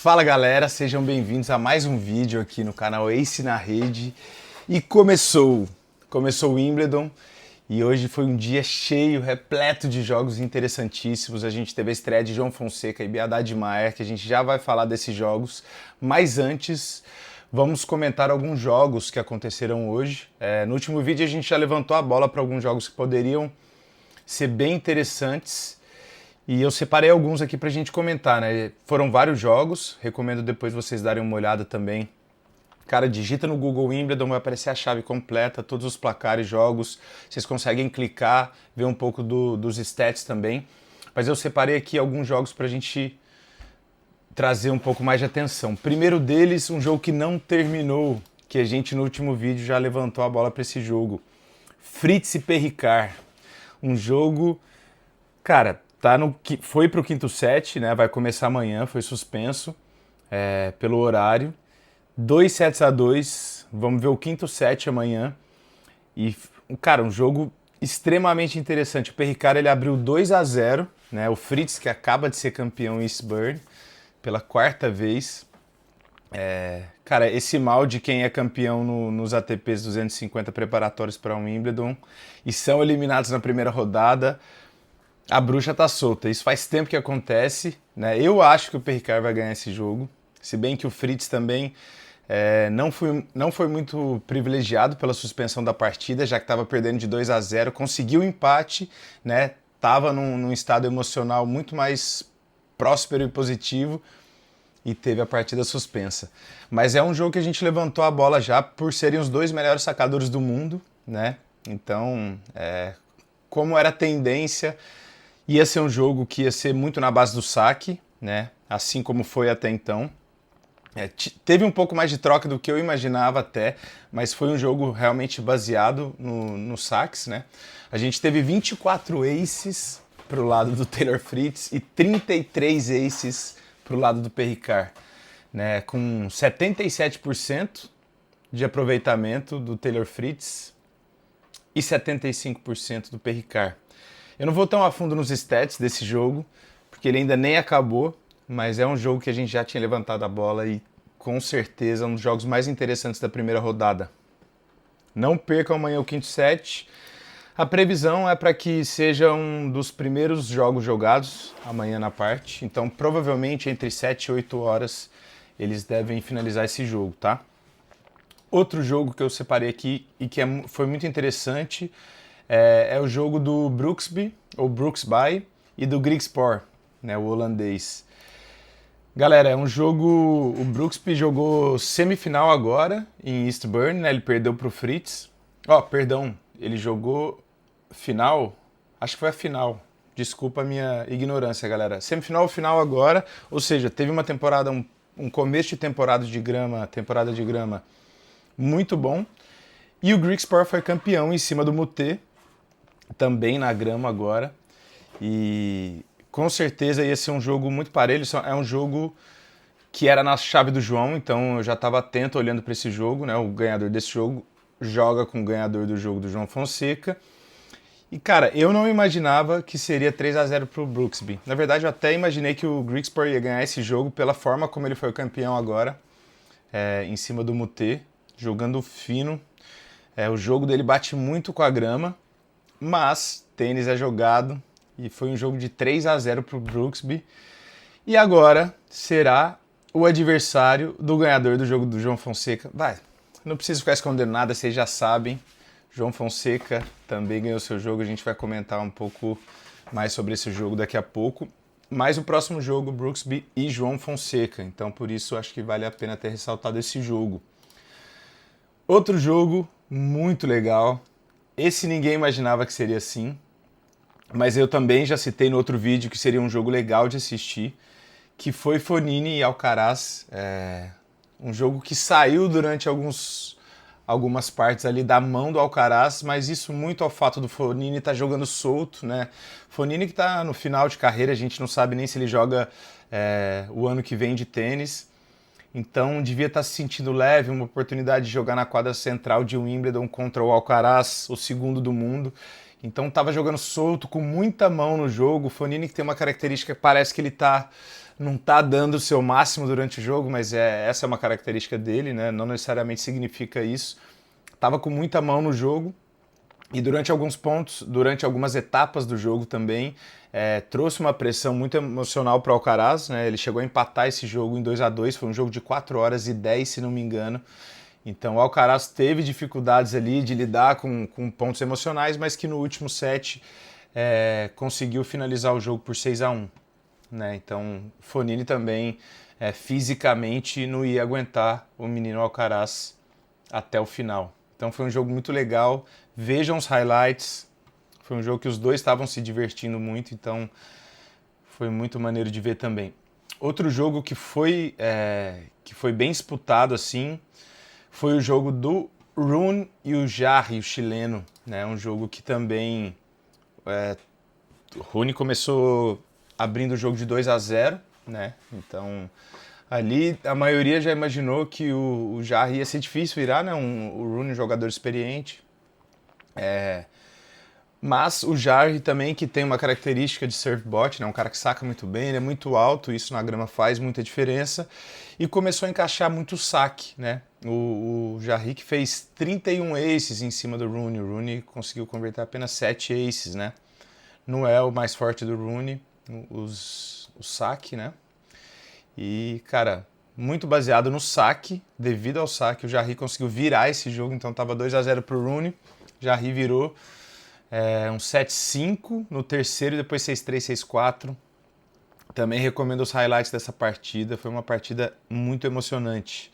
Fala galera, sejam bem-vindos a mais um vídeo aqui no canal Ace na Rede. E começou o Wimbledon e hoje foi um dia cheio, repleto de jogos interessantíssimos. A gente teve a estreia de João Fonseca e Beatriz Maier, que a gente já vai falar desses jogos, mas antes vamos comentar alguns jogos que aconteceram hoje. No último vídeo a gente já levantou a bola para alguns jogos que poderiam ser bem interessantes. E eu separei alguns aqui pra gente comentar, né? Foram vários jogos, recomendo depois vocês darem uma olhada também. Cara, digita no Google Wimbledon, vai aparecer a chave completa, todos os placares, jogos. Vocês conseguem clicar, ver um pouco dos stats também. Mas eu separei aqui alguns jogos pra gente trazer um pouco mais de atenção. Primeiro deles, um jogo que não terminou, que a gente no último vídeo já levantou a bola pra esse jogo. Fritz e Perricard. Um jogo, cara, foi para o quinto set, né? Vai começar amanhã, foi suspenso pelo horário. 2-2, vamos ver o quinto set amanhã. E, cara, um jogo extremamente interessante. O Perricard ele abriu 2-0, né? O Fritz, que acaba de ser campeão em Eastbourne pela quarta vez. Cara, esse mal de quem é campeão nos ATPs 250 preparatórios para um Wimbledon e são eliminados na primeira rodada. A bruxa tá solta, isso faz tempo que acontece, né? Eu acho que o Perricard vai ganhar esse jogo, se bem que o Fritz também não foi muito privilegiado pela suspensão da partida, já que estava perdendo de 2-0, conseguiu o empate, né? Tava num estado emocional muito mais próspero e positivo e teve a partida suspensa. Mas é um jogo que a gente levantou a bola já por serem os dois melhores sacadores do mundo, né? Então, como era a tendência, ia ser um jogo que ia ser muito na base do saque, né? Assim como foi até então. Teve um pouco mais de troca do que eu imaginava até, mas foi um jogo realmente baseado no saques, né? A gente teve 24 aces para o lado do Taylor Fritz e 33 aces para o lado do Perricard, né? Com 77% de aproveitamento do Taylor Fritz e 75% do Perricard. Eu não vou tão a fundo nos stats desse jogo, porque ele ainda nem acabou, mas é um jogo que a gente já tinha levantado a bola e com certeza é um dos jogos mais interessantes da primeira rodada. Não percam amanhã o quinto set. A previsão é para que seja um dos primeiros jogos jogados amanhã na parte, então provavelmente entre 7 e 8 horas eles devem finalizar esse jogo, tá? Outro jogo que eu separei aqui e que foi muito interessante é o jogo do Brooksby, ou Brooksby, e do Griekspoor, né, o holandês. Galera, é um jogo... O Brooksby jogou semifinal agora em Eastbourne, né, ele perdeu pro Fritz. Ele jogou final, acho que foi a final. Desculpa a minha ignorância, galera. Semifinal, final agora, ou seja, teve uma temporada, um começo de temporada de grama muito bom. E o Griekspoor foi campeão em cima do Moutet, também na grama agora, e com certeza ia ser um jogo muito parelho. É um jogo que era na chave do João, então eu já estava atento olhando para esse jogo, né? O ganhador desse jogo joga com o ganhador do jogo do João Fonseca. E cara, eu não imaginava que seria 3-0 para o Brooksby. Na verdade, eu até imaginei que o Griekspoor ia ganhar esse jogo pela forma como ele foi o campeão agora, em cima do Moutet, jogando fino. O jogo dele bate muito com a grama, mas tênis é jogado e foi um jogo de 3-0 para o Brooksby. E agora será o adversário do ganhador do jogo do João Fonseca. Não preciso ficar escondendo nada, vocês já sabem. João Fonseca também ganhou seu jogo, a gente vai comentar um pouco mais sobre esse jogo daqui a pouco. Mas o próximo jogo, Brooksby e João Fonseca, então por isso acho que vale a pena ter ressaltado esse jogo. Outro jogo muito legal. Esse ninguém imaginava que seria assim, mas eu também já citei no outro vídeo que seria um jogo legal de assistir, que foi Fognini e Alcaraz. Um jogo que saiu durante algumas partes ali da mão do Alcaraz, mas isso muito ao fato do Fognini estar jogando solto, né? Fognini que está no final de carreira, a gente não sabe nem se ele joga o ano que vem de tênis. Então devia estar se sentindo leve, uma oportunidade de jogar na quadra central de Wimbledon contra o Alcaraz, o segundo do mundo. Então estava jogando solto, com muita mão no jogo. O Fognini que tem uma característica que parece que ele está não tá dando o seu máximo durante o jogo, mas essa é uma característica dele, né? Não necessariamente significa isso. Tava com muita mão no jogo e durante alguns pontos, durante algumas etapas do jogo também, trouxe uma pressão muito emocional para o Alcaraz, né? Ele chegou a empatar esse jogo em 2-2, foi um jogo de 4 horas e 10, se não me engano. Então o Alcaraz teve dificuldades ali de lidar com pontos emocionais, mas que no último set conseguiu finalizar o jogo por 6-1. Né? Então Fognini também fisicamente não ia aguentar o menino Alcaraz até o final. Então foi um jogo muito legal, vejam os highlights, foi um jogo que os dois estavam se divertindo muito, então foi muito maneiro de ver também. Outro jogo que foi bem disputado assim, foi o jogo do Rune e o Jarry, o chileno, né? Um jogo que também o Rune começou abrindo o jogo de 2-0, né? Então ali a maioria já imaginou que o Jarry ia ser difícil virar, né? O Rune, um jogador experiente. Mas o Jarry também, que tem uma característica de serve bot, né? Um cara que saca muito bem, ele é muito alto, isso na grama faz muita diferença. E começou a encaixar muito saque, né? O Jarry que fez 31 aces em cima do Rune. O Rune conseguiu converter apenas 7 aces, né? Não é o mais forte do Rune, o saque, né? E, cara, muito baseado no saque, devido ao saque, o Jarry conseguiu virar esse jogo, então tava 2-0 pro Rune, Jarry virou um 7-5 no terceiro e depois 6-3, 6-4. Também recomendo os highlights dessa partida, foi uma partida muito emocionante.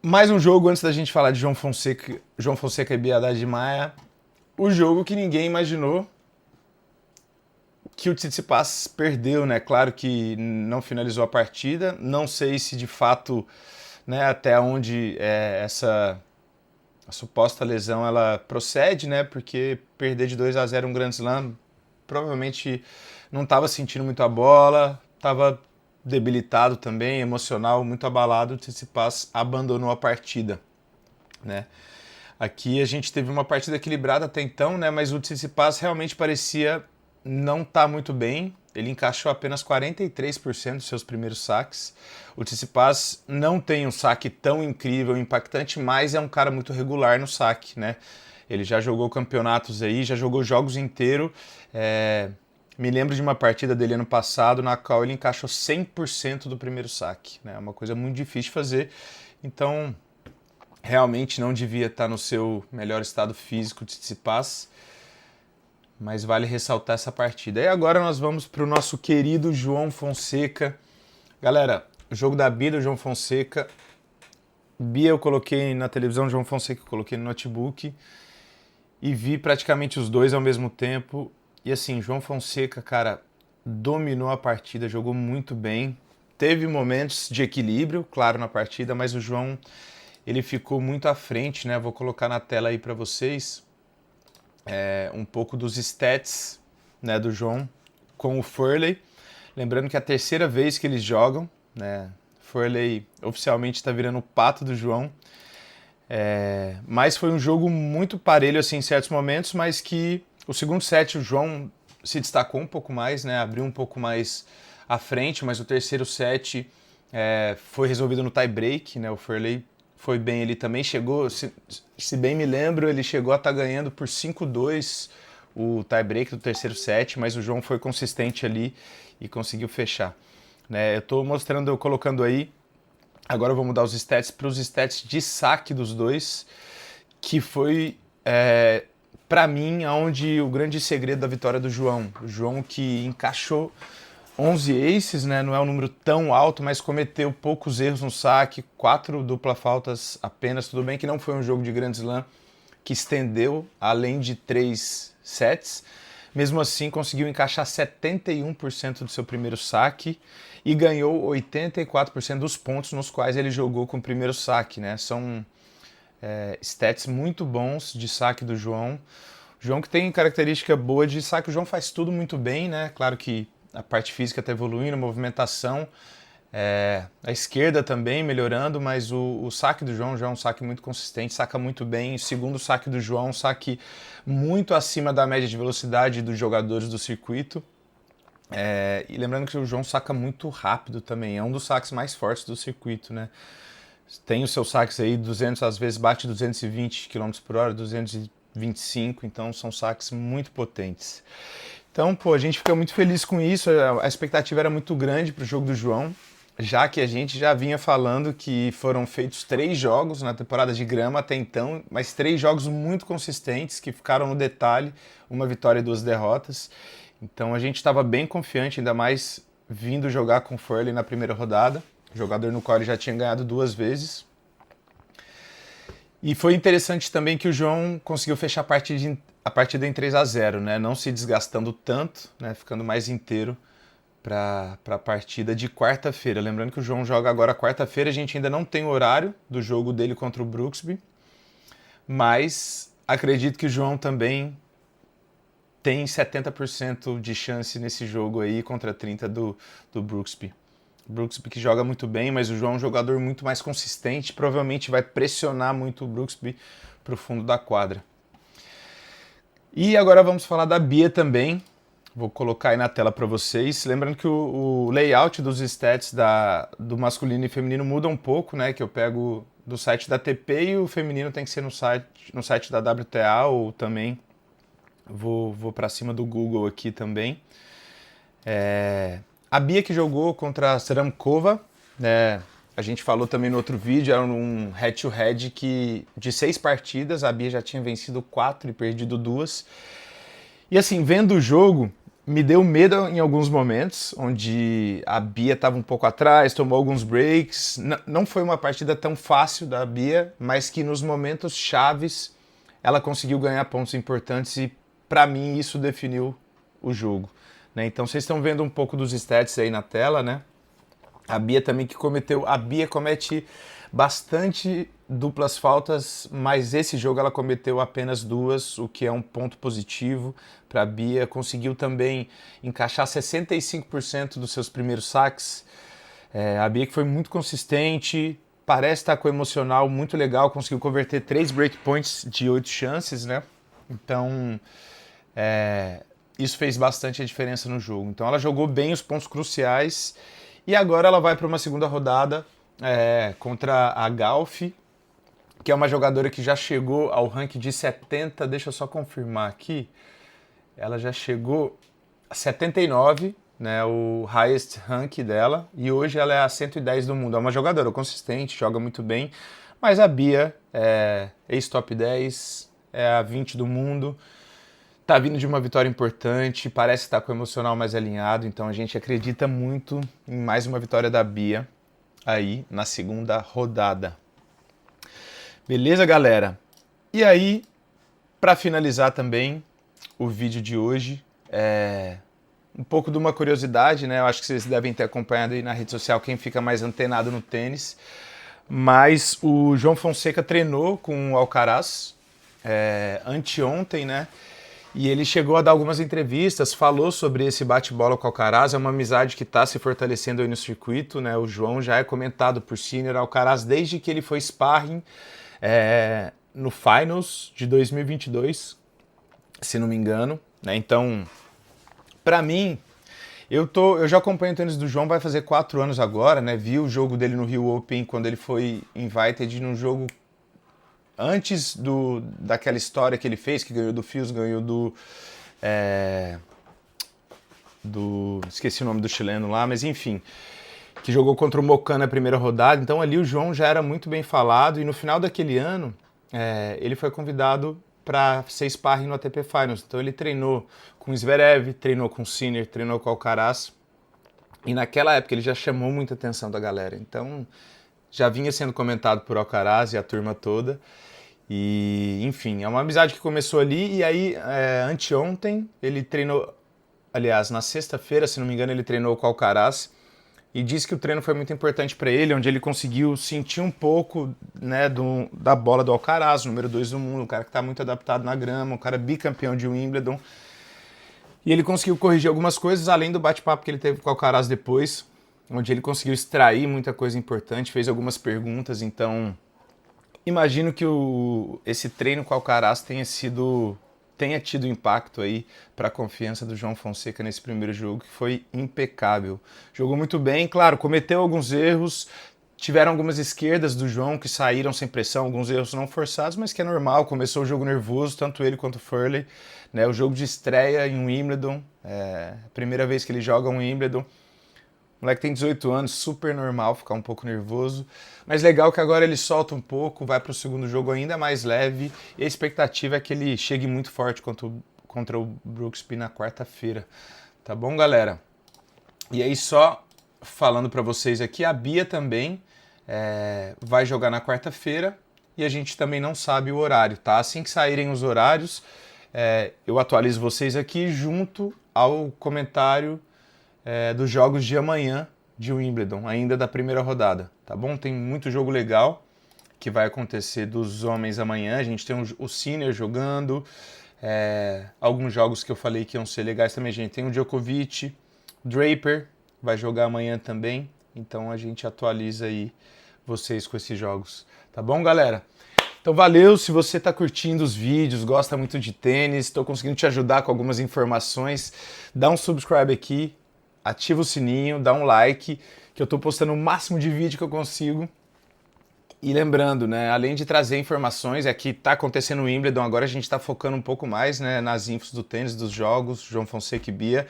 Mais um jogo antes da gente falar de João Fonseca e Bia Haddad Maia, o jogo que ninguém imaginou que o Tsitsipas perdeu, né? Claro que não finalizou a partida, não sei se de fato, né, até onde a suposta lesão ela procede, né? Porque perder de 2-0 um Grand Slam, provavelmente não estava sentindo muito a bola, estava debilitado também, emocional, muito abalado, o Tsitsipas abandonou a partida, né? Aqui a gente teve uma partida equilibrada até então, né? Mas o Tsitsipas realmente parecia não estar muito bem. Ele encaixou apenas 43% dos seus primeiros saques. O Tsitsipas não tem um saque tão incrível, impactante, mas é um cara muito regular no saque, né? Ele já jogou campeonatos aí, já jogou jogos inteiros. Me lembro de uma partida dele ano passado, na qual ele encaixou 100% do primeiro saque, né? É uma coisa muito difícil de fazer. Então, realmente não devia estar no seu melhor estado físico de Tsitsipas, mas vale ressaltar essa partida. E agora nós vamos para o nosso querido João Fonseca. Galera, o jogo da Bia do João Fonseca. Bia eu coloquei na televisão, João Fonseca eu coloquei no notebook e vi praticamente os dois ao mesmo tempo. E assim, João Fonseca, cara, dominou a partida, jogou muito bem. Teve momentos de equilíbrio, claro, na partida, mas o João ele ficou muito à frente, né? Vou colocar na tela aí para vocês um pouco dos stats, né, do João com o Furley. Lembrando que é a terceira vez que eles jogam, né? Furley oficialmente está virando o pato do João. Mas foi um jogo muito parelho assim, em certos momentos, mas que o segundo set o João se destacou um pouco mais, né? Abriu um pouco mais à frente, mas o terceiro set foi resolvido no tie break, né? O Furley foi bem, ele também chegou, se bem me lembro, ele chegou a estar ganhando por 5-2 o tie-break do terceiro set, mas o João foi consistente ali e conseguiu fechar. Né, eu estou mostrando, colocando aí, agora eu vou mudar os stats para os stats de saque dos dois, que foi, para mim, onde o grande segredo da vitória do João. O João que encaixou 11 aces, né? Não é um número tão alto, mas cometeu poucos erros no saque, 4 dupla faltas apenas. Tudo bem que não foi um jogo de Grand Slam que estendeu além de 3 sets. Mesmo assim, conseguiu encaixar 71% do seu primeiro saque e ganhou 84% dos pontos nos quais ele jogou com o primeiro saque, né? São stats muito bons de saque do João. O João que tem característica boa de saque, o João faz tudo muito bem, né? Claro que a parte física está evoluindo, a movimentação, a esquerda também melhorando, mas o saque do João já é um saque muito consistente, saca muito bem. O segundo saque do João, um saque muito acima da média de velocidade dos jogadores do circuito. E lembrando que o João saca muito rápido também, é um dos saques mais fortes do circuito, né? Tem os seus saques aí, 200, às vezes bate 220 km por hora, 225, então são saques muito potentes. Então, pô, a gente fica muito feliz com isso, a expectativa era muito grande pro jogo do João, já que a gente já vinha falando que foram feitos 3 jogos na temporada de grama até então, mas 3 jogos muito consistentes, que ficaram no detalhe, uma vitória e 2 derrotas. Então a gente estava bem confiante, ainda mais vindo jogar com o Furley na primeira rodada, jogador no qual ele já tinha ganhado 2 vezes. E foi interessante também que o João conseguiu fechar a partida em 3-0, né? Não se desgastando tanto, né? Ficando mais inteiro para a partida de quarta-feira. Lembrando que o João joga agora quarta-feira, a gente ainda não tem o horário do jogo dele contra o Brooksby, mas acredito que o João também tem 70% de chance nesse jogo aí contra 30% do Brooksby. Brooksby que joga muito bem, mas o João é um jogador muito mais consistente, provavelmente vai pressionar muito o Brooksby para o fundo da quadra. E agora vamos falar da Bia também. Vou colocar aí na tela para vocês. Lembrando que o layout dos stats do masculino e feminino muda um pouco, né? Que eu pego do site da ATP e o feminino tem que ser no site da WTA, ou também vou para cima do Google aqui também. A Bia que jogou contra a Sramkova, né? A gente falou também no outro vídeo, era um head-to-head que de 6 partidas, a Bia já tinha vencido 4 e perdido 2. E assim, vendo o jogo, me deu medo em alguns momentos, onde a Bia estava um pouco atrás, tomou alguns breaks. Não foi uma partida tão fácil da Bia, mas que nos momentos chaves ela conseguiu ganhar pontos importantes e para mim isso definiu o jogo. Né? Então vocês estão vendo um pouco dos stats aí na tela, né? A Bia também a Bia comete bastante duplas faltas, mas esse jogo ela cometeu apenas 2, o que é um ponto positivo para a Bia. Conseguiu também encaixar 65% dos seus primeiros saques. A Bia que foi muito consistente, parece estar com o emocional muito legal, conseguiu converter 3 breakpoints de 8 chances, né? Então, isso fez bastante a diferença no jogo. Então ela jogou bem os pontos cruciais e agora ela vai para uma segunda rodada contra a Galf, que é uma jogadora que já chegou ao ranking de 70, deixa eu só confirmar aqui, ela já chegou a 79, né, o highest rank dela, e hoje ela é a 110 do mundo. É uma jogadora consistente, joga muito bem, mas a Bia é ex-top 10, é a 20 do mundo, tá vindo de uma vitória importante, parece estar com o emocional mais alinhado, então a gente acredita muito em mais uma vitória da Bia aí na segunda rodada. Beleza, galera? E aí, para finalizar também o vídeo de hoje, um pouco de uma curiosidade, né? Eu acho que vocês devem ter acompanhado aí na rede social quem fica mais antenado no tênis, mas o João Fonseca treinou com o Alcaraz anteontem, né? E ele chegou a dar algumas entrevistas, falou sobre esse bate-bola com o Alcaraz, é uma amizade que está se fortalecendo aí no circuito, né? O João já é comentado por Sinner Alcaraz desde que ele foi sparring no Finals de 2022, se não me engano, né? Então, para mim, eu já acompanho o tênis do João, vai fazer 4 anos agora, né? Vi o jogo dele no Rio Open quando ele foi invited num jogo antes daquela história que ele fez, que ganhou do Fios, ganhou esqueci o nome do chileno lá, mas enfim, que jogou contra o Mocan na primeira rodada. Então ali o João já era muito bem falado, e no final daquele ano ele foi convidado para ser sparring no ATP Finals. Então ele treinou com o Zverev, treinou com o Sinner, treinou com o Alcaraz, e naquela época ele já chamou muita atenção da galera. Então já vinha sendo comentado por Alcaraz e a turma toda. E, enfim, é uma amizade que começou ali, e aí, anteontem, ele treinou, aliás, na sexta-feira, se não me engano, ele treinou com o Alcaraz, e disse que o treino foi muito importante para ele, onde ele conseguiu sentir um pouco, né, da bola do Alcaraz, número 2 do mundo, um cara que está muito adaptado na grama, um cara bicampeão de Wimbledon, e ele conseguiu corrigir algumas coisas, além do bate-papo que ele teve com o Alcaraz depois, onde ele conseguiu extrair muita coisa importante, fez algumas perguntas. Então imagino que esse treino com o Alcaraz tenha sido tenha tido impacto aí para a confiança do João Fonseca nesse primeiro jogo, que foi impecável. Jogou muito bem, claro, cometeu alguns erros, tiveram algumas esquerdas do João que saíram sem pressão, alguns erros não forçados, mas que é normal, começou o jogo nervoso, tanto ele quanto o Furley, né? O jogo de estreia em Wimbledon, primeira vez que ele joga um Wimbledon. O moleque tem 18 anos, super normal ficar um pouco nervoso, mas legal que agora ele solta um pouco, vai para o segundo jogo ainda mais leve, e a expectativa é que ele chegue muito forte contra o Brooksby na quarta-feira. Tá bom, galera? E aí, só falando para vocês aqui, a Bia também vai jogar na quarta-feira, e a gente também não sabe o horário, tá? Assim que saírem os horários, eu atualizo vocês aqui junto ao comentário dos jogos de amanhã de Wimbledon, ainda da primeira rodada, tá bom? Tem muito jogo legal que vai acontecer dos homens amanhã. A gente tem o Sinner jogando, alguns jogos que eu falei que iam ser legais também. A gente tem o Djokovic, Draper vai jogar amanhã também, então a gente atualiza aí vocês com esses jogos, tá bom, galera? Então valeu, se você está curtindo os vídeos, gosta muito de tênis, estou conseguindo te ajudar com algumas informações, dá um subscribe aqui, ativa o sininho, dá um like, que eu estou postando o máximo de vídeo que eu consigo. E lembrando, né, além de trazer informações, que está acontecendo o Wimbledon, agora a gente está focando um pouco mais, né, nas infos do tênis, dos jogos, João Fonseca e Bia,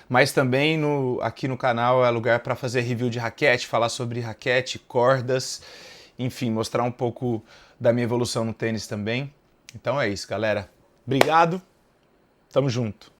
mas também aqui no canal é lugar para fazer review de raquete, falar sobre raquete, cordas, enfim, mostrar um pouco da minha evolução no tênis também. Então é isso, galera. Obrigado, tamo junto.